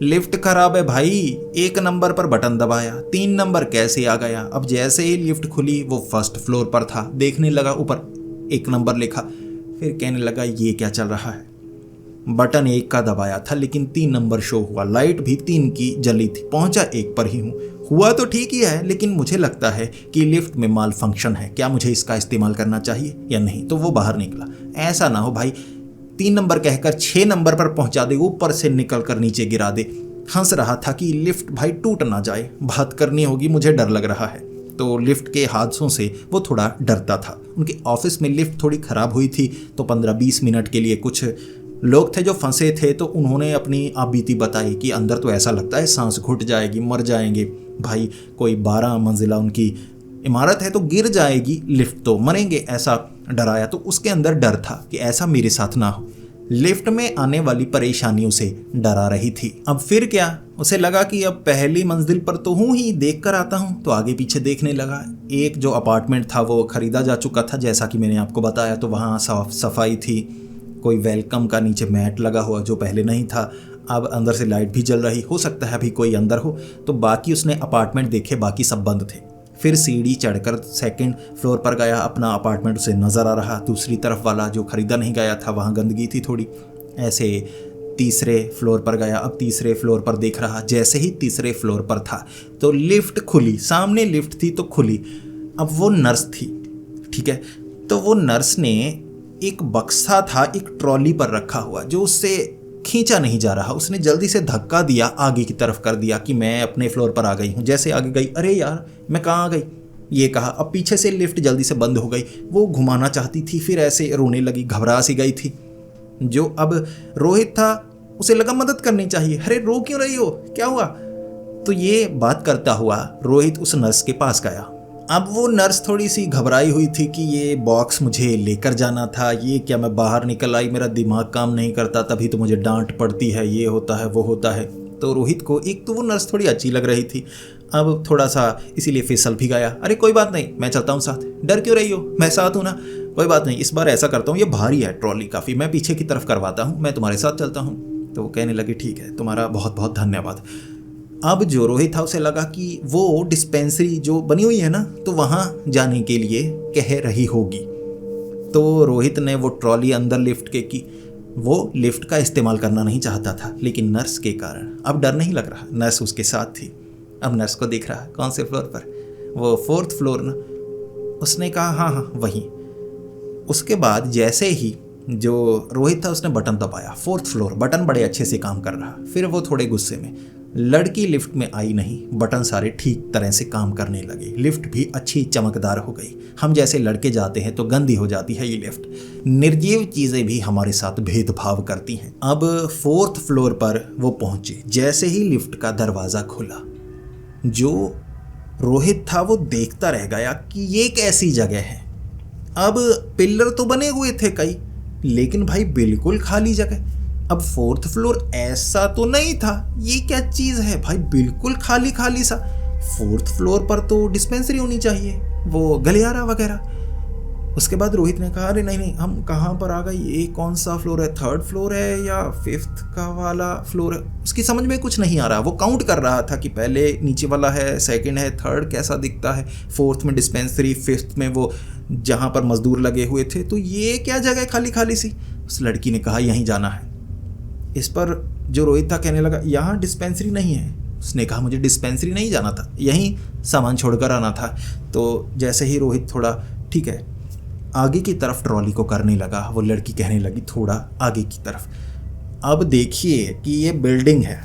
लिफ्ट खराब है भाई, 1 नंबर पर बटन दबाया, 3 नंबर कैसे आ गया। अब जैसे ही लिफ्ट खुली वो 1st फ्लोर पर था, देखने लगा ऊपर 1 नंबर लिखा, फिर कहने लगा ये क्या चल रहा है। बटन 1 का दबाया था, लेकिन 3 नंबर शो हुआ, लाइट भी 3 की जली थी, पहुंचा 1 पर ही हूँ। हुआ तो ठीक ही है, लेकिन मुझे लगता है कि लिफ्ट में माल फंक्शन है, क्या मुझे इसका इस्तेमाल करना चाहिए या नहीं। तो वो बाहर निकला। ऐसा ना हो भाई 3 नंबर कहकर 6 नंबर पर पहुंचा दे, ऊपर से निकल कर नीचे गिरा दे। हंस रहा था कि लिफ्ट भाई टूट ना जाए, बात करनी होगी, मुझे डर लग रहा है। तो लिफ्ट के हादसों से वो थोड़ा डरता था। उनके ऑफिस में लिफ्ट थोड़ी ख़राब हुई थी, तो 15-20 मिनट के लिए कुछ लोग थे जो फंसे थे, तो उन्होंने अपनी आपबीती बताई कि अंदर तो ऐसा लगता है सांस घुट जाएगी, मर जाएंगे भाई। कोई 12 मंजिला उनकी इमारत है, तो गिर जाएगी लिफ्ट तो मरेंगे, ऐसा डराया। तो उसके अंदर डर था कि ऐसा मेरे साथ ना हो। लिफ्ट में आने वाली परेशानियों से डरा रही थी। अब फिर क्या, उसे लगा कि अब पहली मंजिल पर तो हूँ ही, देख कर आता हूँ। तो आगे पीछे देखने लगा। एक जो अपार्टमेंट था वो खरीदा जा चुका था, जैसा कि मैंने आपको बताया। तो वहाँ साफ सफाई थी, कोई वेलकम का नीचे मैट लगा हुआ जो पहले नहीं था। अब अंदर से लाइट भी जल रही, हो सकता है अभी कोई अंदर हो। तो बाकी उसने अपार्टमेंट देखे, बाकी सब बंद थे। फिर सीढ़ी चढ़कर 2nd फ्लोर पर गया। अपना अपार्टमेंट उसे नज़र आ रहा। दूसरी तरफ वाला जो खरीदा नहीं गया था, वहाँ गंदगी थी थोड़ी। ऐसे 3रे फ्लोर पर गया। अब 3रे फ्लोर पर देख रहा। जैसे ही 3रे फ्लोर पर था तो लिफ्ट खुली, सामने लिफ्ट थी तो खुली। अब वो नर्स थी, ठीक है। तो वो नर्स ने एक बक्सा था एक ट्रॉली पर रखा हुआ, जो उससे खींचा नहीं जा रहा। उसने जल्दी से धक्का दिया, आगे की तरफ कर दिया कि मैं अपने फ्लोर पर आ गई हूँ। जैसे आगे गई, अरे यार मैं कहाँ आ गई, ये कहा। अब पीछे से लिफ्ट जल्दी से बंद हो गई। वो घुमाना चाहती थी, फिर ऐसे रोने लगी, घबरा सी गई थी। जो अब रोहित था उसे लगा मदद करनी चाहिए। अरे रो क्यों रही हो, क्या हुआ? तो ये बात करता हुआ रोहित उस नर्स के पास गया। अब वो नर्स थोड़ी सी घबराई हुई थी कि ये बॉक्स मुझे लेकर जाना था, ये क्या मैं बाहर निकल आई, मेरा दिमाग काम नहीं करता, तभी तो मुझे डांट पड़ती है, ये होता है वो होता है। तो रोहित को एक तो वो नर्स थोड़ी अच्छी लग रही थी, अब थोड़ा सा इसीलिए फिसल भी गया। अरे कोई बात नहीं, मैं चलता हूँ साथ, डर क्यों रही हो, मैं साथ हूँ ना, कोई बात नहीं। इस बार ऐसा करता हूँ, ये भारी है ट्रॉली काफ़ी, मैं पीछे की तरफ करवाता हूँ, मैं तुम्हारे साथ चलता हूँ। तो वो कहने लगी ठीक है, तुम्हारा बहुत बहुत धन्यवाद। अब जो रोहित था उसे लगा कि वो डिस्पेंसरी जो बनी हुई है ना, तो वहाँ जाने के लिए कह रही होगी। तो रोहित ने वो ट्रॉली अंदर लिफ्ट के की। वो लिफ्ट का इस्तेमाल करना नहीं चाहता था, लेकिन नर्स के कारण अब डर नहीं लग रहा। नर्स उसके साथ थी। अब नर्स को दिख रहा, कौन से फ्लोर पर, वो 4th फ्लोर ना। उसने कहा हाँ हाँ वहीं। उसके बाद जैसे ही जो रोहित था उसने बटन दबाया, 4th फ्लोर, बटन बड़े अच्छे से काम कर रहा। फिर वो थोड़े गुस्से में, लड़की लिफ्ट में आई नहीं, बटन सारे ठीक तरह से काम करने लगे, लिफ्ट भी अच्छी चमकदार हो गई। हम जैसे लड़के जाते हैं तो गंदी हो जाती है ये लिफ्ट, निर्जीव चीज़ें भी हमारे साथ भेदभाव करती हैं। अब 4th फ्लोर पर वो पहुंचे। जैसे ही लिफ्ट का दरवाज़ा खुला, जो रोहित था वो देखता रह गया कि ये कैसी जगह है। अब पिलर तो बने हुए थे कई, लेकिन भाई बिल्कुल खाली जगह। अब 4th फ्लोर ऐसा तो नहीं था, ये क्या चीज़ है भाई, बिल्कुल खाली खाली सा। 4th फ्लोर पर तो डिस्पेंसरी होनी चाहिए, वो गलियारा वगैरह। उसके बाद रोहित ने कहा अरे नहीं नहीं, हम कहाँ पर आ गए, ये कौन सा फ्लोर है, 3rd फ्लोर है या 5th का वाला फ्लोर है। उसकी समझ में कुछ नहीं आ रहा। वो काउंट कर रहा था कि पहले नीचे वाला है, 2nd है, 3rd कैसा दिखता है, 4th में डिस्पेंसरी, 5th में वो जहाँ पर मजदूर लगे हुए थे। तो ये क्या जगह खाली खाली सी। उस लड़की ने कहा यहीं जाना है। इस पर जो रोहित था कहने लगा यहाँ डिस्पेंसरी नहीं है। उसने कहा मुझे डिस्पेंसरी नहीं जाना था, यहीं सामान छोड़कर आना था। तो जैसे ही रोहित थोड़ा ठीक है आगे की तरफ ट्रॉली को करने लगा, वो लड़की कहने लगी थोड़ा आगे की तरफ। अब देखिए कि ये बिल्डिंग है,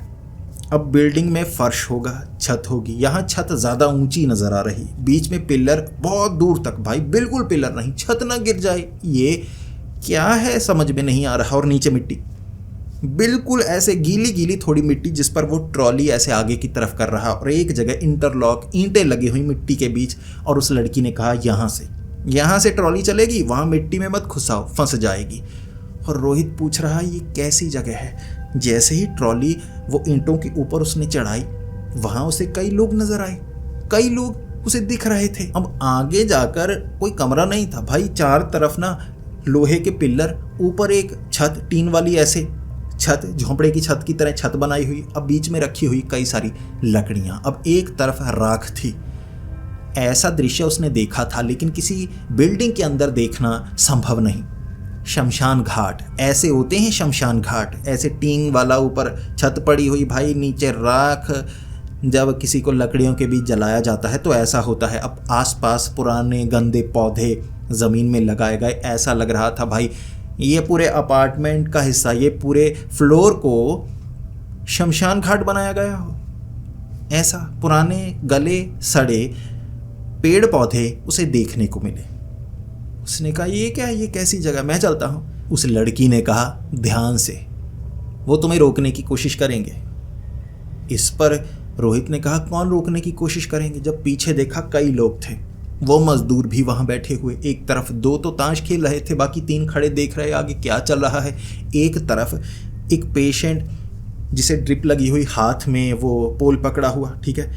अब बिल्डिंग में फर्श होगा, छत होगी। यहाँ छत ज़्यादा ऊंची नज़र आ रही, बीच में पिलर बहुत दूर तक, भाई बिल्कुल पिलर नहीं, छत ना गिर जाए, ये क्या है समझ में नहीं आ रहा। और नीचे मिट्टी, बिल्कुल ऐसे गीली गीली थोड़ी मिट्टी, जिस पर वो ट्रॉली ऐसे आगे की तरफ कर रहा। और एक जगह इंटरलॉक ईंटें लगी हुई मिट्टी के बीच। और उस लड़की ने कहा यहाँ से ट्रॉली चलेगी, वहाँ मिट्टी में मत घुसाओ, फंस जाएगी। और रोहित पूछ रहा ये कैसी जगह है। जैसे ही ट्रॉली वो ईंटों के ऊपर उसने चढ़ाई, वहाँ उसे कई लोग नजर आए, कई लोग उसे दिख रहे थे। अब आगे जाकर कोई कमरा नहीं था भाई, 4 तरफ ना लोहे के पिलर, ऊपर एक छत टीन वाली, ऐसे छत झोंपड़े की छत की तरह छत बनाई हुई। अब बीच में रखी हुई कई सारी लकड़ियाँ, अब एक तरफ राख थी। ऐसा दृश्य उसने देखा था, लेकिन किसी बिल्डिंग के अंदर देखना संभव नहीं। शमशान घाट ऐसे होते हैं, शमशान घाट ऐसे टीन वाला, ऊपर छत पड़ी हुई भाई, नीचे राख। जब किसी को लकड़ियों के बीच जलाया जाता है तो ऐसा होता है। अब आसपास पुराने गंदे पौधे ज़मीन में लगाए गए, ऐसा लग रहा था भाई ये पूरे अपार्टमेंट का हिस्सा, ये पूरे फ्लोर को शमशान घाट बनाया गया हो। ऐसा पुराने गले सड़े पेड़ पौधे उसे देखने को मिले। उसने कहा ये क्या है, ये कैसी जगह, मैं चलता हूँ। उस लड़की ने कहा ध्यान से, वो तुम्हें रोकने की कोशिश करेंगे। इस पर रोहित ने कहा कौन रोकने की कोशिश करेंगे, जब पीछे देखा कई लोग थे, वो मजदूर भी वहां बैठे हुए। एक तरफ दो तो ताश खेल रहे थे, बाकी तीन खड़े देख रहे आगे क्या चल रहा है। एक तरफ एक पेशेंट जिसे ड्रिप लगी हुई, हाथ में वो पोल पकड़ा हुआ, ठीक है,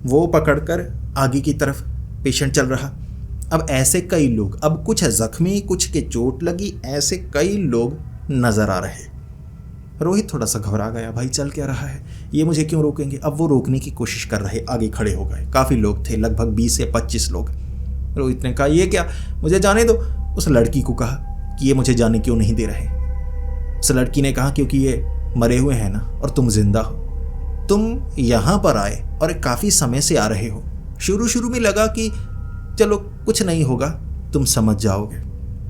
वो पकड़कर आगे की तरफ पेशेंट चल रहा। अब ऐसे कई लोग, अब कुछ जख्मी, कुछ के चोट लगी, ऐसे कई लोग नजर आ रहे। रोहित थोड़ा सा घबरा गया, भाई चल क्या रहा है, ये मुझे क्यों रोकेंगे। अब वो रोकने की कोशिश कर रहे, आगे खड़े हो गए। काफ़ी लोग थे, लगभग 20 से 25 लोग। रोहित ने कहा ये क्या, मुझे जाने दो। उस लड़की को कहा कि ये मुझे जाने क्यों नहीं दे रहे। उस लड़की ने कहा क्योंकि ये मरे हुए हैं ना, और तुम जिंदा हो। तुम यहाँ पर आए और काफ़ी समय से आ रहे हो। शुरू में लगा कि चलो कुछ नहीं होगा, तुम समझ जाओगे,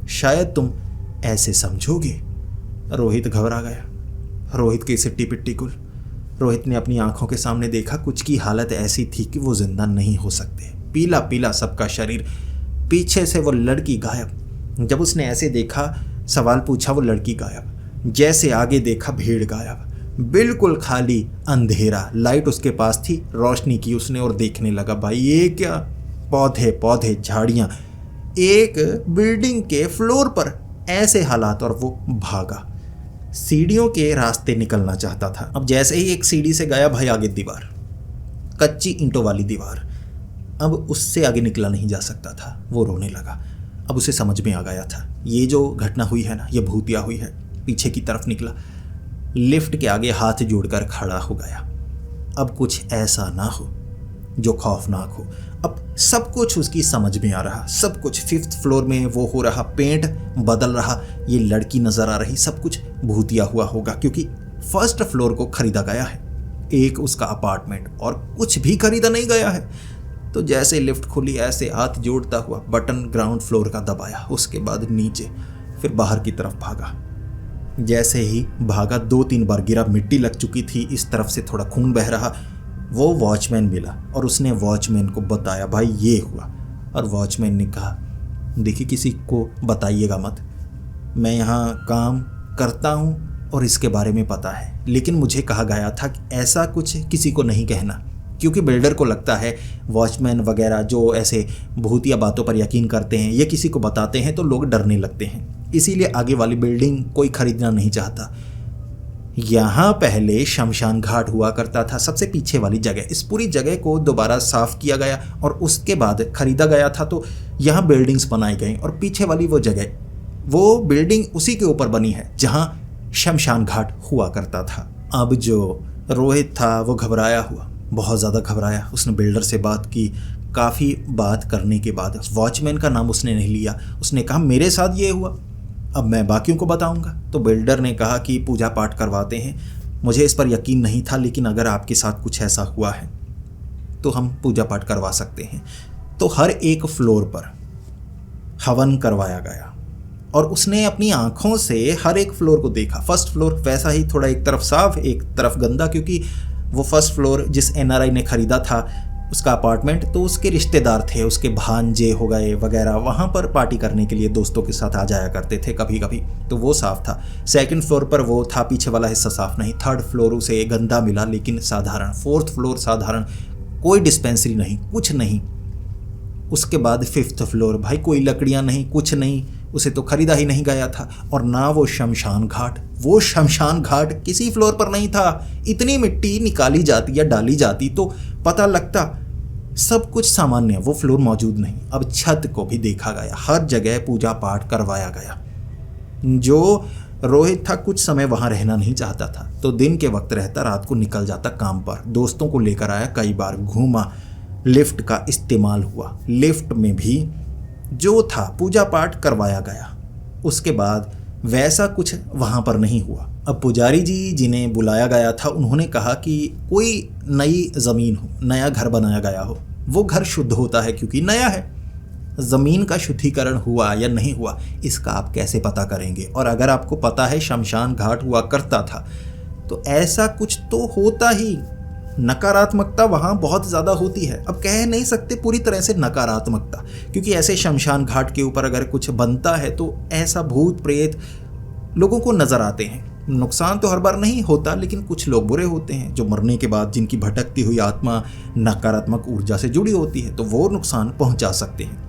शायद तुम ऐसे समझोगे। रोहित घबरा गया। रोहित की सिट्टी पिट्टी कुल। रोहित ने अपनी आंखों के सामने देखा कुछ की हालत ऐसी थी कि वो जिंदा नहीं हो सकते। पीला पीला सबका शरीर, पीछे से वो लड़की गायब। जब उसने ऐसे देखा, सवाल पूछा, वो लड़की गायब। जैसे आगे देखा, भीड़ गायब, बिल्कुल खाली, अंधेरा। लाइट उसके पास थी, रोशनी की उसने और देखने लगा, भाई ये क्या, पौधे पौधे, झाड़ियाँ, एक बिल्डिंग के फ्लोर पर, ऐसे हालात। और वो भागा, सीढ़ियों के रास्ते निकलना चाहता था। अब जैसे ही एक सीढ़ी से गया, भाई आगे दीवार, कच्ची ईंटों वाली दीवार, अब उससे आगे निकला नहीं जा सकता था। वो रोने लगा। अब उसे समझ में आ गया था ये जो घटना हुई है ना, ये भूतिया हुई है। पीछे की तरफ निकला, लिफ्ट के आगे हाथ जोड़कर खड़ा हो गया। अब कुछ ऐसा ना हो जो खौफनाक हो। अब सब कुछ उसकी समझ में आ रहा, सब कुछ। 5th फ्लोर में वो हो रहा, पेंट बदल रहा, ये लड़की नजर आ रही, सब कुछ भूतिया हुआ होगा क्योंकि 1st फ्लोर को खरीदा गया है, एक उसका अपार्टमेंट, और कुछ भी खरीदा नहीं गया है। तो जैसे लिफ्ट खुली, ऐसे हाथ जोड़ता हुआ बटन ग्राउंड फ्लोर का दबाया, उसके बाद नीचे, फिर बाहर की तरफ भागा। जैसे ही भागा, 2-3 बार गिरा, मिट्टी लग चुकी थी, इस तरफ से थोड़ा खून बह रहा। वो वॉचमैन मिला और उसने वॉचमैन को बताया, भाई ये हुआ। और वॉचमैन ने कहा देखिए किसी को बताइएगा मत, मैं यहाँ काम करता हूँ और इसके बारे में पता है, लेकिन मुझे कहा गया था कि ऐसा कुछ किसी को नहीं कहना, क्योंकि बिल्डर को लगता है वॉचमैन वगैरह जो ऐसे भूतिया बातों पर यकीन करते हैं, ये किसी को बताते हैं तो लोग डरने लगते हैं, इसीलिए आगे वाली बिल्डिंग कोई खरीदना नहीं चाहता। यहाँ पहले शमशान घाट हुआ करता था, सबसे पीछे वाली जगह। इस पूरी जगह को दोबारा साफ किया गया और उसके बाद खरीदा गया था, तो यहाँ बिल्डिंग्स बनाई गई और पीछे वाली वो जगह, वो बिल्डिंग उसी के ऊपर बनी है जहाँ शमशान घाट हुआ करता था। अब जो रोहित था वो घबराया हुआ, बहुत ज़्यादा घबराया। उसने बिल्डर से बात की, काफ़ी बात करने के बाद वॉचमैन का नाम उसने नहीं लिया। उसने कहा मेरे साथ ये हुआ, अब मैं बाकियों को बताऊंगा। तो बिल्डर ने कहा कि पूजा पाठ करवाते हैं, मुझे इस पर यकीन नहीं था, लेकिन अगर आपके साथ कुछ ऐसा हुआ है तो हम पूजा पाठ करवा सकते हैं। तो हर एक फ्लोर पर हवन करवाया गया और उसने अपनी आंखों से हर एक फ्लोर को देखा। 1st फ्लोर वैसा ही, थोड़ा एक तरफ साफ एक तरफ गंदा, क्योंकि वो 1st फ्लोर जिस NRI ने खरीदा था उसका अपार्टमेंट, तो उसके रिश्तेदार थे, उसके भांजे हो गए वगैरह, वहाँ पर पार्टी करने के लिए दोस्तों के साथ आ जाया करते थे कभी कभी, तो वो साफ़ था। 2nd फ्लोर पर वो था, पीछे वाला हिस्सा साफ़ नहीं। 3rd फ्लोर उसे गंदा मिला लेकिन साधारण। 4th फ्लोर साधारण, कोई डिस्पेंसरी नहीं, कुछ नहीं। उसके बाद 5th फ्लोर, भाई कोई लकड़ियाँ नहीं, कुछ नहीं, उसे तो खरीदा ही नहीं गया था। और ना वो शमशान घाट, वो शमशान घाट किसी फ्लोर पर नहीं था। इतनी मिट्टी निकाली जाती या डाली जाती तो पता लगता, सब कुछ सामान्य, वो फ्लोर मौजूद नहीं। अब छत को भी देखा गया, हर जगह पूजा पाठ करवाया गया। जो रोहित था कुछ समय वहाँ रहना नहीं चाहता था, तो दिन के वक्त रहता, रात को निकल जाता काम पर। दोस्तों को लेकर आया, कई बार घूमा, लिफ्ट का इस्तेमाल हुआ, लिफ्ट में भी जो था पूजा पाठ करवाया गया। उसके बाद वैसा कुछ वहाँ पर नहीं हुआ। अब पुजारी जी जिन्हें बुलाया गया था, उन्होंने कहा कि कोई नई ज़मीन हो, नया घर बनाया गया हो, वो घर शुद्ध होता है क्योंकि नया है। ज़मीन का शुद्धिकरण हुआ या नहीं हुआ, इसका आप कैसे पता करेंगे? और अगर आपको पता है शमशान घाट हुआ करता था, तो ऐसा कुछ तो होता ही। नकारात्मकता वहाँ बहुत ज़्यादा होती है। अब कह नहीं सकते पूरी तरह से नकारात्मकता, क्योंकि ऐसे शमशान घाट के ऊपर अगर कुछ बनता है तो ऐसा भूत प्रेत लोगों को नज़र आते हैं। नुकसान तो हर बार नहीं होता, लेकिन कुछ लोग बुरे होते हैं जो मरने के बाद जिनकी भटकती हुई आत्मा नकारात्मक ऊर्जा से जुड़ी होती है, तो वो नुकसान पहुंचा सकते हैं।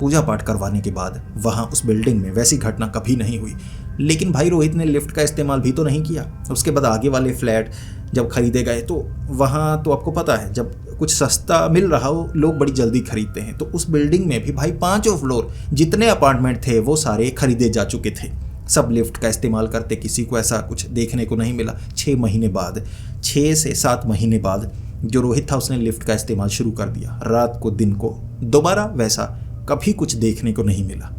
पूजा पाठ करवाने के बाद वहाँ उस बिल्डिंग में वैसी घटना कभी नहीं हुई, लेकिन भाई रोहित ने लिफ्ट का इस्तेमाल भी तो नहीं किया। उसके बाद आगे वाले फ्लैट जब खरीदे गए तो वहाँ तो आपको पता है, जब कुछ सस्ता मिल रहा हो लोग बड़ी जल्दी खरीदते हैं। तो उस बिल्डिंग में भी भाई 5 फ्लोर जितने अपार्टमेंट थे वो सारे खरीदे जा चुके थे। सब लिफ्ट का इस्तेमाल करते, किसी को ऐसा कुछ देखने को नहीं मिला। 6 महीने बाद, 6 से 7 महीने बाद जो रोहित था उसने लिफ्ट का इस्तेमाल शुरू कर दिया। रात को दिन को दोबारा वैसा कभी कुछ देखने को नहीं मिला।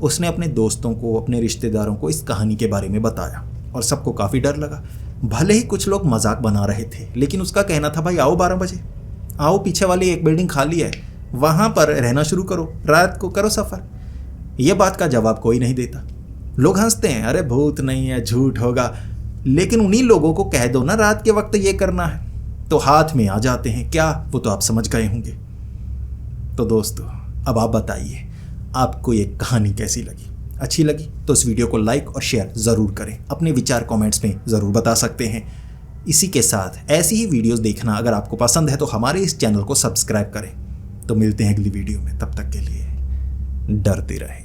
उसने अपने दोस्तों को, अपने रिश्तेदारों को इस कहानी के बारे में बताया और सबको काफ़ी डर लगा। भले ही कुछ लोग मजाक बना रहे थे, लेकिन उसका कहना था भाई आओ 12 बजे आओ, पीछे वाली एक बिल्डिंग खाली है, वहाँ पर रहना शुरू करो, रात को करो सफ़र। यह बात का जवाब कोई नहीं देता। लोग हंसते हैं, अरे भूत नहीं है, झूठ होगा। लेकिन उन्हीं लोगों को कह दो ना रात के वक्त ये करना है, तो हाथ में आ जाते हैं। क्या वो तो आप समझ गए होंगे। तो दोस्तों अब आप बताइए आपको ये कहानी कैसी लगी? अच्छी लगी तो इस वीडियो को लाइक और शेयर ज़रूर करें। अपने विचार कमेंट्स में ज़रूर बता सकते हैं। इसी के साथ ऐसी ही वीडियोस देखना अगर आपको पसंद है तो हमारे इस चैनल को सब्सक्राइब करें। तो मिलते हैं अगली वीडियो में, तब तक के लिए डरते रहें।